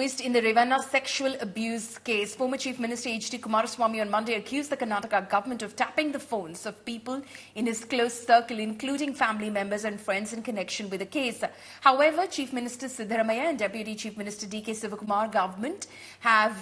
twist in the Ravanna sexual abuse case. Former Chief Minister H.D. Kumaraswamy on Monday accused the Karnataka government of tapping the phones of people in his close circle, including family members and friends in connection with the case. However, Chief Minister Siddaramaiah and Deputy Chief Minister D.K. Sivakumar government have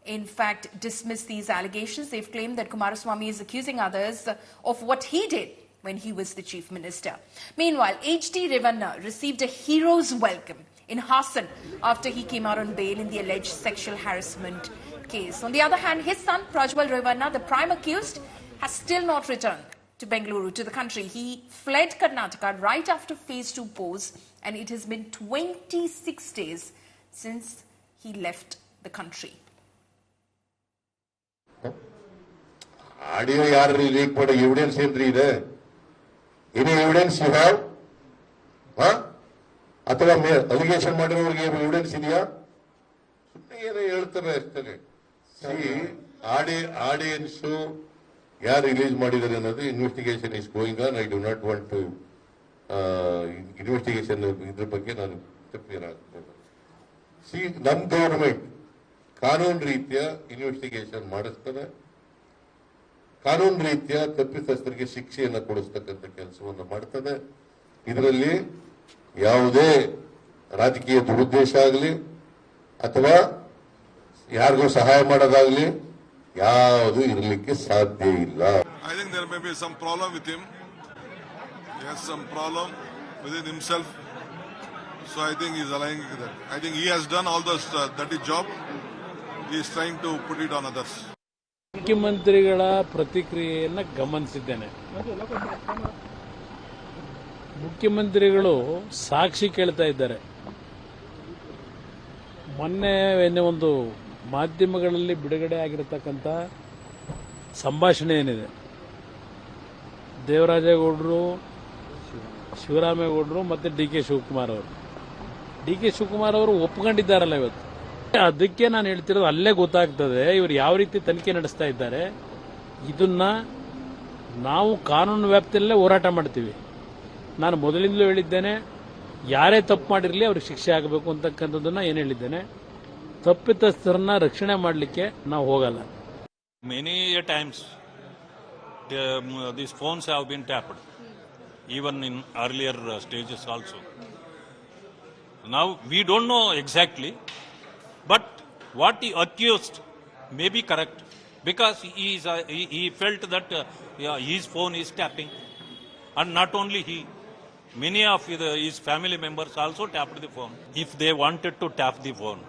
in fact dismissed these allegations. They've claimed that Kumaraswamy is accusing others of what he did when he was the Chief Minister. Meanwhile, H.D. Ravanna received a hero's welcome in Hassan after he came out on bail in the alleged sexual harassment case. On the other hand, his son Prajwal Ravanna, the prime accused, has still not returned to Bengaluru, to the country. He fled Karnataka right after phase 2 polls, and it has been 26 days since he left the country. Audio yaar leak put evidence entry there. Any evidence you have? Huh? ಅಥವಾ allegation ಮಾಡಿರೋರಿಗೆ evidence ಇದೆಯಾ? ಏನೋ ಹೇಳ್ತಾರೆ ಅಷ್ಟೇ. Audience ಯಾರು release ಮಾಡಿದ್ದಾರೆ ಅನ್ನೋದು investigation is going on. I do not want to investigation ಇದ್ರ ಬಗ್ಗೆ ನಾನು ತಪ್ಪೇನಾಗ್ಬೋದು. ನಮ್ಮ ಗವರ್ಮೆಂಟ್ ಕಾನೂನು ರೀತಿಯ ಇನ್ವೆಸ್ಟಿಗೇಷನ್ ಮಾಡಿಸ್ತದೆ, ಕಾನೂನು ರೀತಿಯ ತಪ್ಪಿತಸ್ಥರಿಗೆ ಶಿಕ್ಷೆಯನ್ನು ಕೊಡಿಸ್ತಕ್ಕಂಥ ಕೆಲಸವನ್ನು ಮಾಡ್ತದೆ. ಇದರಲ್ಲಿ ಯಾವುದೇ ರಾಜಕೀಯ ದುರುದ್ದೇಶ ಆಗಲಿ ಅಥವಾ ಯಾರಿಗೂ ಸಹಾಯ ಮಾಡೋದಾಗಲಿ ಯಾವುದು ಇರಲಿಕ್ಕೆ ಸಾಧ್ಯ ಇಲ್ಲ. I think there may be some problem with him. He has some problem within himself. So I think he is allowing that. I think he has done all the dirty job. He is trying to put it on others. ಮುಖ್ಯಮಂತ್ರಿಗಳ ಪ್ರತಿಕ್ರಿಯೆಯನ್ನು ಗಮನಿಸಿದ್ದೇನೆ. ಮುಖ್ಯಮಂತ್ರಿಗಳು ಸಾಕ್ಷಿ ಕೇಳ್ತಾ ಇದ್ದಾರೆ. ಮೊನ್ನೆ ಒಂದು ಮಾಧ್ಯಮಗಳಲ್ಲಿ ಬಿಡುಗಡೆ ಆಗಿರತಕ್ಕಂಥ ಸಂಭಾಷಣೆ ಏನಿದೆ, ದೇವರಾಜೇಗೌಡರು, ಶಿವರಾಮೇಗೌಡರು ಮತ್ತು ಡಿ ಕೆ ಶಿವಕುಮಾರ್ ಅವರು ಒಪ್ಕೊಂಡಿದ್ದಾರಲ್ಲ ಇವತ್ತು. ಅದಕ್ಕೆ ನಾನು ಹೇಳ್ತಿರೋದು, ಅಲ್ಲೇ ಗೊತ್ತಾಗ್ತದೆ ಇವರು ಯಾವ ರೀತಿ ತನಿಖೆ ನಡೆಸ್ತಾ ಇದ್ದಾರೆ. ಇದನ್ನ ನಾವು ಕಾನೂನು ವ್ಯಾಪ್ತಿಯಲ್ಲೇ ಹೋರಾಟ ಮಾಡ್ತೀವಿ. ನಾನು ಮೊದಲಿಂದಲೂ ಹೇಳಿದ್ದೇನೆ, ಯಾರೇ ತಪ್ಪು ಮಾಡಿರಲಿ ಅವ್ರಿಗೆ ಶಿಕ್ಷೆ ಆಗಬೇಕು ಅಂತಕ್ಕಂಥದ್ದನ್ನ ಏನು ಹೇಳಿದ್ದೇನೆ. ತಪ್ಪಿತಸ್ಥರನ್ನ ರಕ್ಷಣೆ ಮಾಡಲಿಕ್ಕೆ ನಾವು ಹೋಗಲ್ಲ. Many times these phones have been tapped, even in earlier stages also. Now we don't know exactly, but what he accused may be correct, because he felt that his phone is tapping, and not only he. Many of his family members also tapped the phone. If they wanted to tap the phone,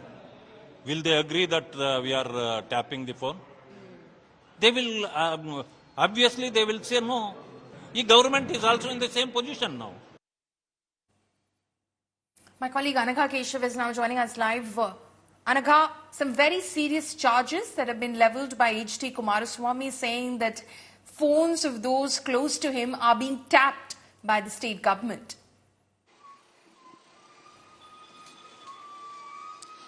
will they agree that we are tapping the phone? They will, obviously they will say no. The government is also in the same position now. My colleague Anagha Keshav is now joining us live. Anagha, some very serious charges that have been levelled by H.D. Kumaraswamy, saying that phones of those close to him are being tapped by the state government.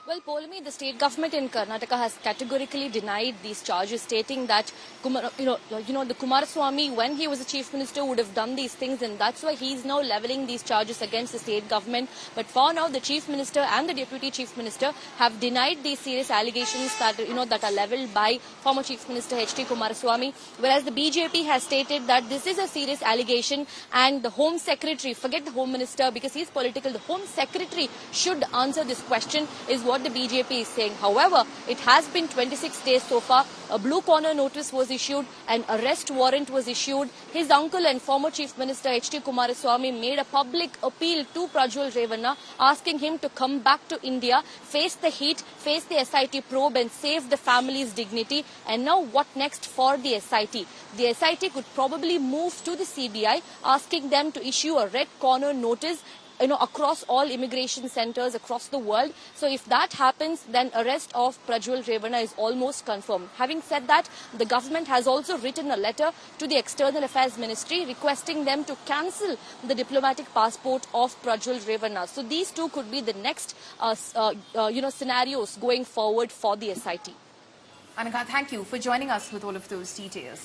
Well, Polami, the state government in Karnataka has categorically denied these charges, stating that the Kumaraswamy, when he was the chief minister, would have done these things, and that's why he's now levelling these charges against the state government. But for now, the chief minister and the deputy chief minister have denied these serious allegations that are levelled by former chief minister H.D. Kumaraswamy, whereas the BJP has stated that this is a serious allegation, and the home secretary, forget the home minister because he's political, the home secretary should answer this question, is what the BJP is saying. However, it has been 26 days so far. A blue corner notice was issued, an arrest warrant was issued. His uncle and former chief minister H.D. Kumaraswamy made a public appeal to Prajwal Ravanna, asking him to come back to India, face the heat, face the SIT probe and save the family's dignity. And now what next for the SIT? The SIT could probably move to the CBI, asking them to issue a red corner notice across all immigration centers across the world. So if that happens, then arrest of Prajwal Ravanna is almost confirmed. Having said that, the government has also written a letter to the External Affairs Ministry requesting them to cancel the diplomatic passport of Prajwal Ravanna. So these two could be the next scenarios going forward for the SIT. Anagha, thank you for joining us with all of those details.